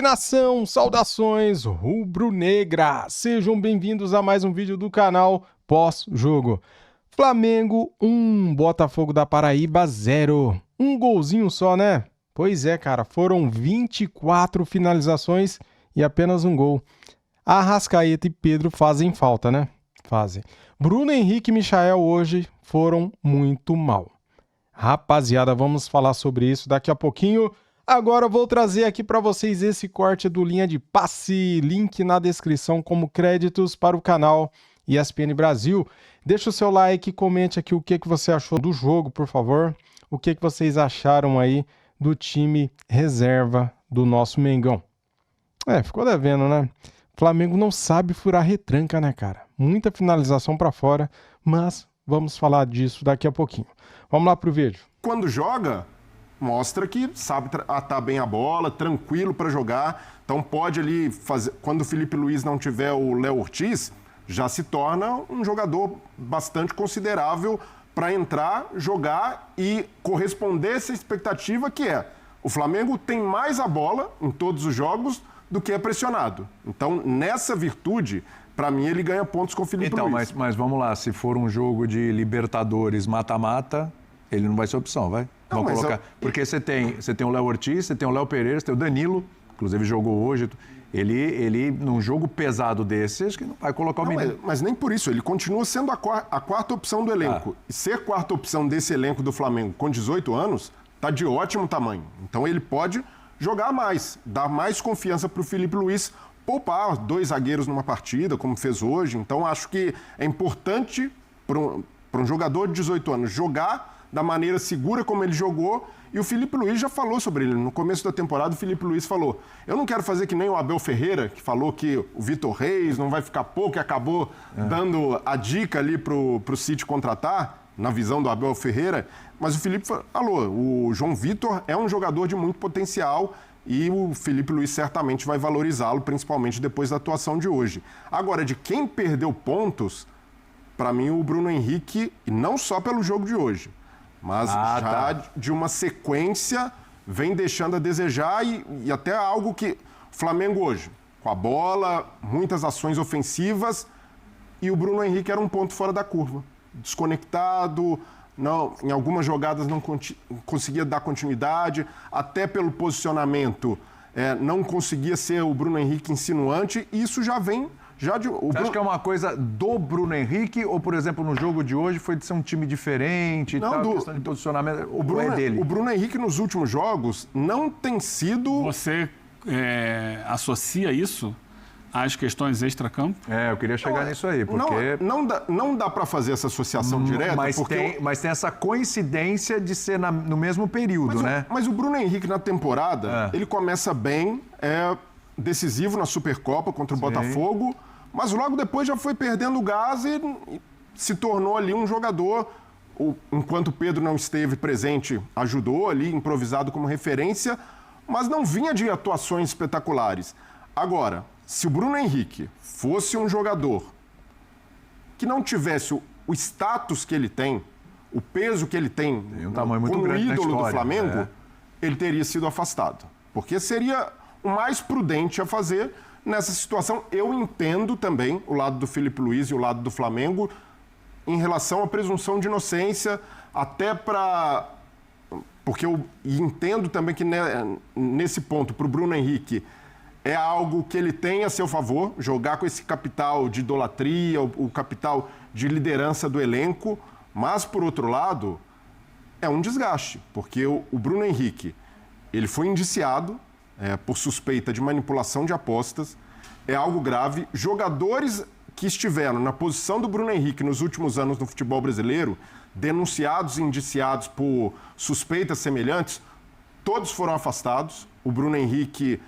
Nação, saudações rubro-negra, sejam bem-vindos a mais um vídeo do canal pós-jogo. Flamengo 1, Botafogo da Paraíba 0, um golzinho só, né? Pois é, cara, foram 24 finalizações e apenas um gol. Arrascaeta e Pedro fazem falta, né? Fazem. Bruno Henrique e Michael hoje foram muito mal. Rapaziada, vamos falar sobre isso daqui a pouquinho. Agora eu vou trazer aqui para vocês esse corte do Linha de Passe, link na descrição como créditos para o canal ESPN Brasil. Deixa o seu like, comente aqui o que você achou do jogo, por favor. O que vocês acharam aí do time reserva do nosso Mengão. Ficou devendo, né? Flamengo não sabe furar retranca, né, cara? Muita finalização para fora, mas vamos falar disso daqui a pouquinho. Vamos lá pro vídeo. Quando joga, mostra que sabe atar bem a bola, tranquilo para jogar. Então pode ali fazer. Quando o Felipe Luiz não tiver o Léo Ortiz, já se torna um jogador bastante considerável para entrar, jogar e corresponder a essa expectativa que é: o Flamengo tem mais a bola em todos os jogos do que é pressionado. Então, nessa virtude, para mim, ele ganha pontos com o Felipe Luiz. Mas vamos lá, se for um jogo de Libertadores mata-mata, ele não vai ser opção, vai? Não, vamos colocar. Porque você tem o Léo Ortiz, você tem o Léo Pereira, você tem o Danilo, inclusive jogou hoje. Ele num jogo pesado desse, acho que não vai colocar o menino. Mas nem por isso, ele continua sendo a quarta opção do elenco. E ser quarta opção desse elenco do Flamengo com 18 anos, tá de ótimo tamanho. Então ele pode jogar mais, dar mais confiança para o Felipe Luiz, poupar 2 zagueiros numa partida, como fez hoje. Então acho que é importante para um jogador de 18 anos jogar da maneira segura como ele jogou, e o Felipe Luiz já falou sobre ele. No começo da temporada, o Felipe Luiz falou: eu não quero fazer que nem o Abel Ferreira, que falou que o Vitor Reis não vai ficar pouco e acabou dando a dica ali pro City contratar, na visão do Abel Ferreira. Mas o Felipe falou, o João Vitor é um jogador de muito potencial e o Felipe Luiz certamente vai valorizá-lo, principalmente depois da atuação de hoje. Agora, de quem perdeu pontos, para mim o Bruno Henrique, e não só pelo jogo de hoje, mas de uma sequência, vem deixando a desejar e até algo que o Flamengo hoje, com a bola, muitas ações ofensivas, e o Bruno Henrique era um ponto fora da curva. Desconectado, não, em algumas jogadas não conseguia dar continuidade, até pelo posicionamento não conseguia ser o Bruno Henrique insinuante, e isso já vem... Você acha que é uma coisa do Bruno Henrique ou, por exemplo, no jogo de hoje foi de ser um time diferente e tal, questão de posicionamento, o Bruno é dele? O Bruno Henrique nos últimos jogos não tem sido... Você associa isso às questões extra-campo? Eu queria chegar nisso aí, porque... Não dá para fazer essa associação direta, mas tem essa coincidência de ser no mesmo período, né? Mas o Bruno Henrique, na temporada, ele começa bem, decisivo na Supercopa contra o Botafogo, mas logo depois já foi perdendo o gás e se tornou ali um jogador. Enquanto o Pedro não esteve presente, ajudou ali, improvisado como referência, mas não vinha de atuações espetaculares. Agora, se o Bruno Henrique fosse um jogador que não tivesse o status que ele tem, o peso que ele tem, um tamanho muito grande como ídolo na história, do Flamengo, ele teria sido afastado. Porque seria o mais prudente a fazer nessa situação. Eu entendo também o lado do Felipe Luiz e o lado do Flamengo em relação à presunção de inocência, até para... Porque eu entendo também que nesse ponto, para o Bruno Henrique, é algo que ele tem a seu favor, jogar com esse capital de idolatria, o capital de liderança do elenco, mas, por outro lado, é um desgaste, porque o Bruno Henrique, ele foi indiciado por suspeita de manipulação de apostas, é algo grave. Jogadores que estiveram na posição do Bruno Henrique nos últimos anos no futebol brasileiro, denunciados e indiciados por suspeitas semelhantes, todos foram afastados. O Bruno Henrique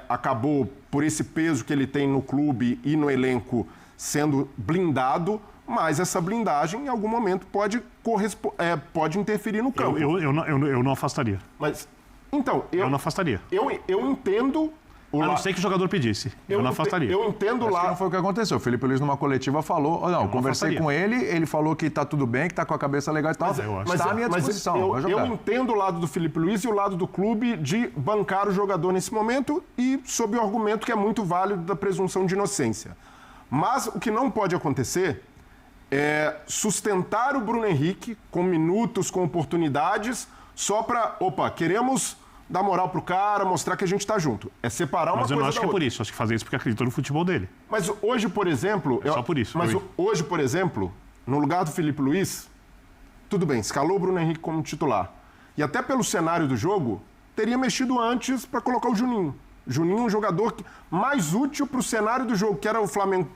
acabou, por esse peso que ele tem no clube e no elenco, sendo blindado, mas essa blindagem, em algum momento, pode interferir no campo. Eu não afastaria. Mas... Então, eu não afastaria. Eu entendo O A não la- ser que o jogador pedisse. Eu não afastaria. Eu entendo Acho que lá. não foi o que aconteceu. O Felipe Luiz, numa coletiva, falou... Não, eu conversei afastaria. com ele falou que tá tudo bem, que tá com a cabeça legal e tal. Mas eu acho- Está à minha disposição, vai eu jogar. entendo o lado do Felipe Luiz e o lado do clube de bancar o jogador nesse momento e sob o argumento que é muito válido da presunção de inocência. Mas o que não pode acontecer é sustentar o Bruno Henrique com minutos, com oportunidades, só para, queremos dar moral pro cara, mostrar que a gente tá junto. É separar uma Mas coisa eu não da acho que é outra. por isso. Acho que fazer isso porque acreditou no futebol dele. Mas hoje, por exemplo... só por isso, Mas Luiz. hoje, por exemplo, no lugar do Felipe Luiz, tudo bem, escalou o Bruno Henrique como titular. E até pelo cenário do jogo, teria mexido antes para colocar o Juninho. Juninho é um jogador mais útil para o cenário do jogo, que era o Flamengo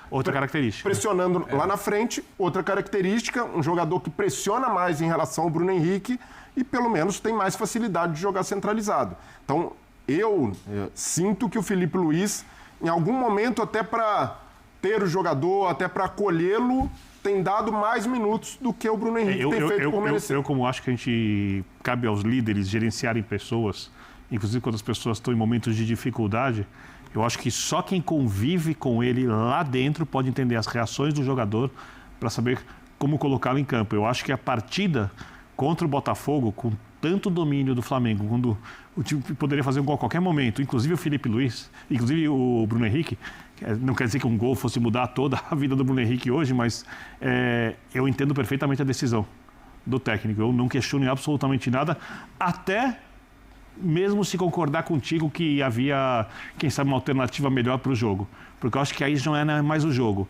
Outra característica. pressionando lá na frente. Outra característica, um jogador que pressiona mais em relação ao Bruno Henrique e pelo menos tem mais facilidade de jogar centralizado. Então, eu sinto que o Felipe Luiz, em algum momento, até para ter o jogador, até para acolhê-lo, tem dado mais minutos do que o Bruno Henrique tem feito por merecer. Eu, como acho que a gente cabe aos líderes gerenciarem pessoas, inclusive quando as pessoas estão em momentos de dificuldade, eu acho que só quem convive com ele lá dentro pode entender as reações do jogador para saber como colocá-lo em campo. Eu acho que a partida contra o Botafogo, com tanto domínio do Flamengo, quando o time poderia fazer um gol a qualquer momento, inclusive o Felipe Luiz, inclusive o Bruno Henrique, não quer dizer que um gol fosse mudar toda a vida do Bruno Henrique hoje, mas eu entendo perfeitamente a decisão do técnico. Eu não questiono em absolutamente nada, até mesmo se concordar contigo que havia, quem sabe, uma alternativa melhor para o jogo. Porque eu acho que aí já não é mais o jogo.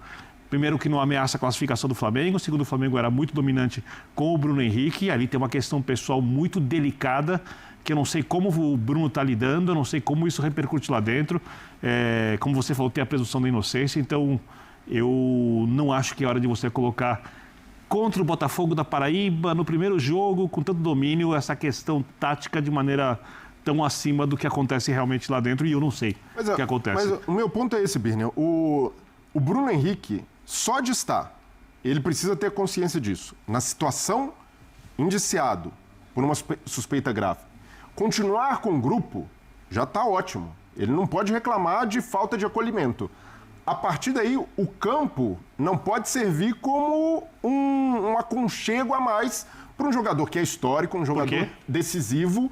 Primeiro, que não ameaça a classificação do Flamengo. Segundo, o Flamengo era muito dominante com o Bruno Henrique. Ali tem uma questão pessoal muito delicada, que eu não sei como o Bruno está lidando, eu não sei como isso repercute lá dentro. Como você falou, tem a presunção da inocência. Então, eu não acho que é hora de você colocar contra o Botafogo da Paraíba, no primeiro jogo, com tanto domínio, essa questão tática de maneira tão acima do que acontece realmente lá dentro. E eu não sei o que acontece. Mas o meu ponto é esse, Birner. O Bruno Henrique, só de estar, ele precisa ter consciência disso. Na situação, indiciado por uma suspeita grave, continuar com o grupo já está ótimo. Ele não pode reclamar de falta de acolhimento. A partir daí, o campo não pode servir como um aconchego a mais para um jogador que é histórico, um jogador decisivo,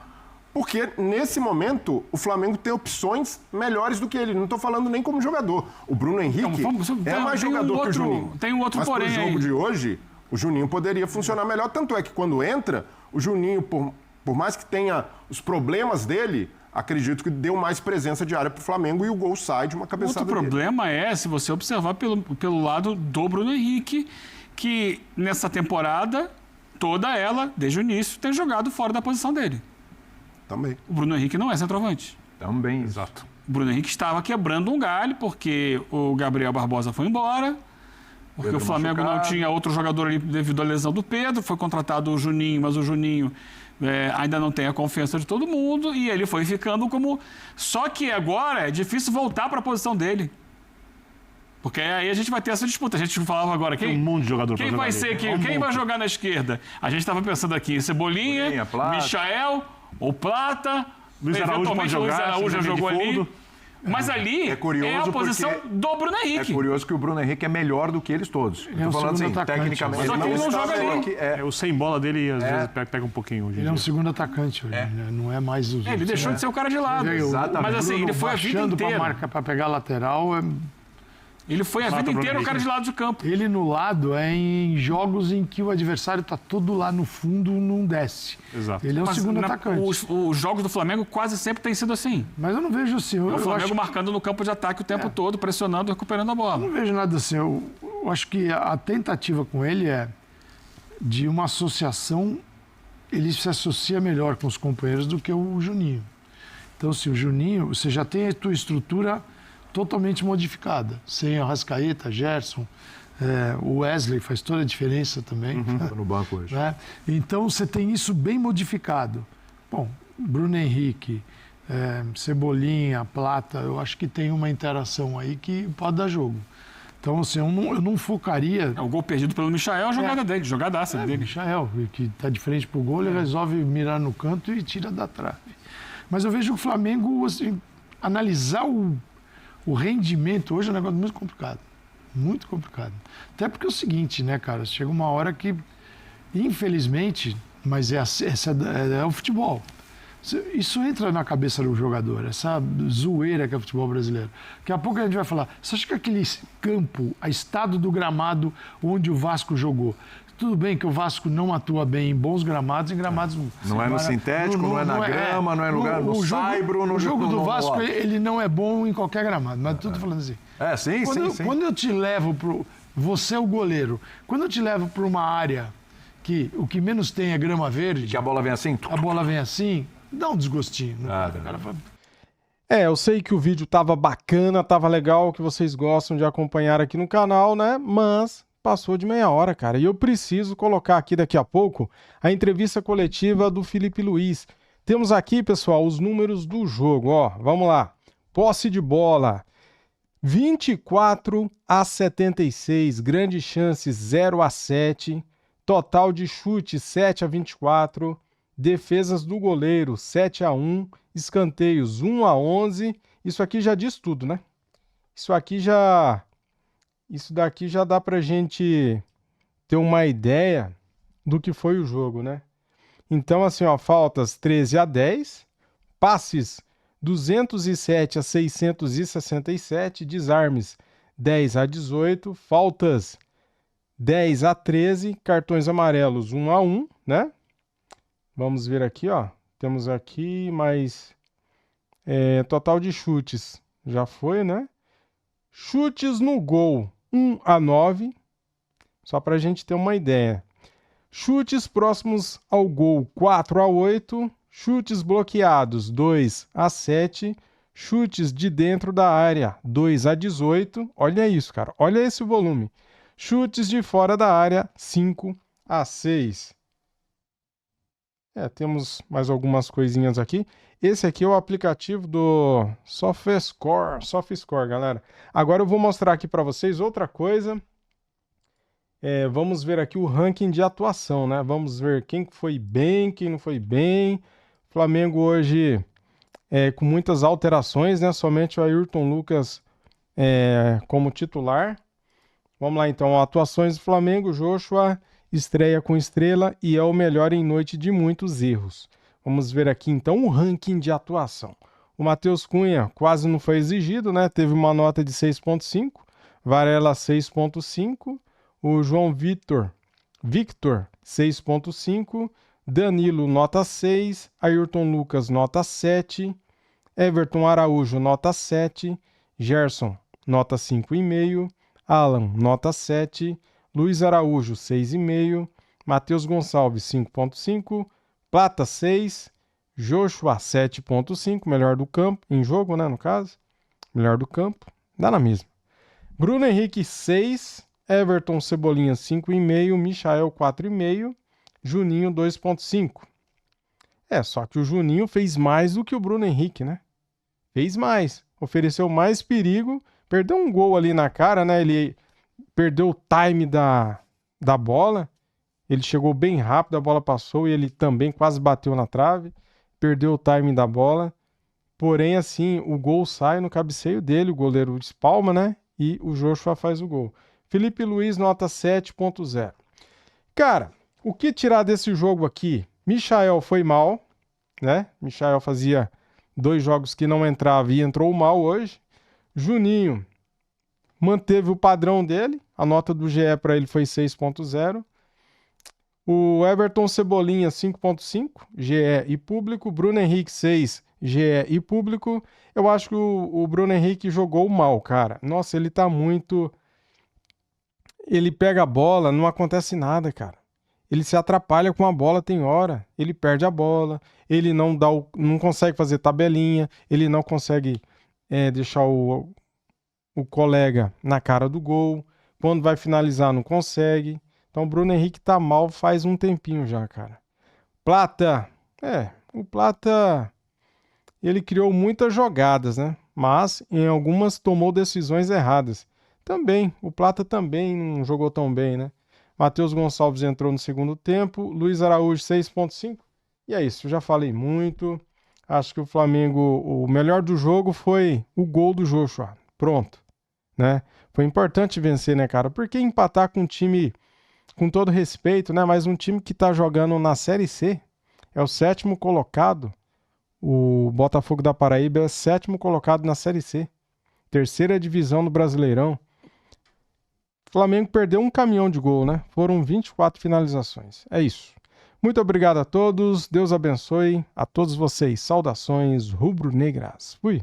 porque nesse momento o Flamengo tem opções melhores do que ele. Não estou falando nem como jogador. O Bruno Henrique é mais jogador que o Juninho. Tem um outro mas porém pro jogo aí. de hoje, o Juninho poderia funcionar melhor. Tanto é que quando entra, o Juninho, por mais que tenha os problemas dele, acredito que deu mais presença de área para o Flamengo e o gol sai de uma cabeçada Outro dele. problema é, se você observar pelo lado do Bruno Henrique, que nessa temporada, toda ela, desde o início, tem jogado fora da posição dele. Também. O Bruno Henrique não é centroavante. Também. Exato. O Bruno Henrique estava quebrando um galho porque o Gabriel Barbosa foi embora, porque Pedro o Flamengo machucado. não tinha outro jogador ali devido à lesão do Pedro, foi contratado o Juninho, mas o Juninho ainda não tem a confiança de todo mundo e ele foi ficando como... Só que agora é difícil voltar para a posição dele. Porque aí a gente vai ter essa disputa. A gente falava agora, Tem um monte de jogador pra quem jogar vai ali. ser quem vai jogar na esquerda? A gente estava pensando aqui em Cebolinha, Cebolinha, Plata. Michael, o Plata, Luiz Araújo pode eventualmente o Luiz jogar, Araújo já se jogou de ali. fundo. Mas ali É curioso a posição porque do Bruno É Henrique. curioso que o Bruno Henrique é melhor do que eles todos. é Tô um falando segundo assim, atacante, tecnicamente. Só que ele não está joga melhor ali. que- O sem bola dele, às vezes, pega um pouquinho hoje em Ele é um dia. segundo atacante hoje, né? Não é mais os Ele outros. deixou de ser o cara de lado. Exatamente. Mas assim, ele foi a vida Baixando inteira. para pegar a lateral. Ele foi a vida Bruno inteira o cara Henrique. de lado de campo. Ele no lado é em jogos em que o adversário está todo lá no fundo, não desce. Exato. Ele é um Mas segundo na- atacante. os jogos do Flamengo quase sempre têm sido assim. Mas eu não vejo assim. Eu, O Flamengo acho, marcando no campo de ataque o tempo todo, pressionando, recuperando a bola. não vejo nada assim. Eu acho que a tentativa com ele é de uma associação. Ele se associa melhor com os companheiros do que o Juninho. Então, se o Juninho, você já tem a tua estrutura totalmente modificada. Sem Arrascaeta, Gerson, o Wesley faz toda a diferença também. Tá no banco hoje. Né? Então você tem isso bem modificado. Bom, Bruno Henrique, Cebolinha, Plata, eu acho que tem uma interação aí que pode dar jogo. Então, assim, eu não focaria. O gol perdido pelo Michael é a jogada dele, jogadaça dele. Michael, que está de frente para o gol, ele resolve mirar no canto e tira da trave. Mas eu vejo o Flamengo, assim, analisar o rendimento hoje é um negócio muito complicado. Muito complicado. Até porque é o seguinte, né, cara? Chega uma hora que, infelizmente, mas é o futebol. Isso entra na cabeça do jogador, essa zoeira que é o futebol brasileiro. Daqui a pouco a gente vai falar, você acha que aquele campo, a estado do gramado onde o Vasco jogou, tudo bem que o Vasco não atua bem em bons gramados, em gramados... Não é no sintético, não é na grama, não é no lugar, no saibro... O jogo do Vasco, ele não é bom em qualquer gramado, mas tudo falando assim. Sim. Quando eu te levo pro... Você é o goleiro. Quando eu te levo para uma área que o que menos tem é grama verde... Que a bola vem assim? A bola vem assim, dá um desgostinho. Eu sei que o vídeo tava bacana, tava legal, que vocês gostam de acompanhar aqui no canal, né? Mas... passou de meia hora, cara. E eu preciso colocar aqui daqui a pouco a entrevista coletiva do Felipe Luiz. Temos aqui, pessoal, os números do jogo. Ó, vamos lá. Posse de bola, 24-76. Grandes chances, 0-7. Total de chute, 7-24. Defesas do goleiro, 7-1. Escanteios, 1-11. Isso aqui já diz tudo, né? Isso daqui já dá pra gente ter uma ideia do que foi o jogo, né? Então, assim, ó, faltas 13-10, passes 207-667, desarmes 10-18, faltas 10-13, cartões amarelos 1-1, né? Vamos ver aqui, ó. Temos aqui mais total de chutes. Já foi, né? Chutes no gol. 1-9, só para a gente ter uma ideia. Chutes próximos ao gol, 4-8. Chutes bloqueados, 2-7. Chutes de dentro da área, 2-18. Olha isso, cara. Olha esse volume. Chutes de fora da área, 5-6. Temos mais coisinhas aqui. Esse aqui é o aplicativo do SofaScore, galera. Agora eu vou mostrar aqui para vocês outra coisa. Vamos ver aqui o ranking de atuação, né? Vamos ver quem foi bem, quem não foi bem. Flamengo hoje com muitas alterações, né? Somente o Ayrton Lucas como titular. Vamos lá então, atuações do Flamengo. Joshua estreia com estrela e é o melhor em noite de muitos erros. Vamos ver aqui então o ranking de atuação. O Matheus Cunha quase não foi exigido, né? Teve uma nota de 6.5, Varela 6.5, o João Victor 6.5, Danilo nota 6, Ayrton Lucas nota 7, Everton Araújo nota 7, Gerson nota 5,5, Alan nota 7, Luiz Araújo 6,5, Matheus Gonçalves 5.5, Plata 6, Joshua 7.5, melhor do campo, em jogo, né, no caso. Melhor do campo, dá na mesma. Bruno Henrique 6, Everton Cebolinha 5,5, Michael 4,5, Juninho 2.5. Só que o Juninho fez mais do que o Bruno Henrique, né? Fez mais, ofereceu mais perigo, perdeu um gol ali na cara, né? Ele perdeu o time da bola. Ele chegou bem rápido, a bola passou e ele também quase bateu na trave. Perdeu o timing da bola. Porém, assim, o gol sai no cabeceio dele, o goleiro espalma, né? E o Joshua faz o gol. Felipe Luiz, nota 7.0. Cara, o que tirar desse jogo aqui? Michael foi mal, né? Michael fazia 2 jogos que não entrava e entrou mal hoje. Juninho manteve o padrão dele. A nota do GE para ele foi 6.0. O Everton Cebolinha 5.5, GE e público. Bruno Henrique 6, GE e público. Eu acho que o Bruno Henrique jogou mal, cara. Nossa, ele tá muito... Ele pega a bola, não acontece nada, cara. Ele se atrapalha com a bola, tem hora. Ele perde a bola, ele não consegue fazer tabelinha, ele não consegue deixar o colega na cara do gol. Quando vai finalizar, não consegue. Então o Bruno Henrique tá mal faz um tempinho já, cara. Plata, o Plata, ele criou muitas jogadas, né? Mas em algumas tomou decisões erradas. Também, o Plata também não jogou tão bem, né? Matheus Gonçalves entrou no segundo tempo, Luiz Araújo 6.5. E é isso, eu já falei muito. Acho que o Flamengo, o melhor do jogo foi o gol do Joshua. Pronto, né? Foi importante vencer, né, cara? Porque empatar com um time, com todo respeito, né? Mas um time que tá jogando na Série C, é o 7º colocado. O Botafogo da Paraíba é o 7º colocado na Série C. 3ª divisão do Brasileirão. O Flamengo perdeu um caminhão de gol, né? Foram 24 finalizações. É isso. Muito obrigado a todos. Deus abençoe a todos vocês. Saudações rubro-negras. Fui.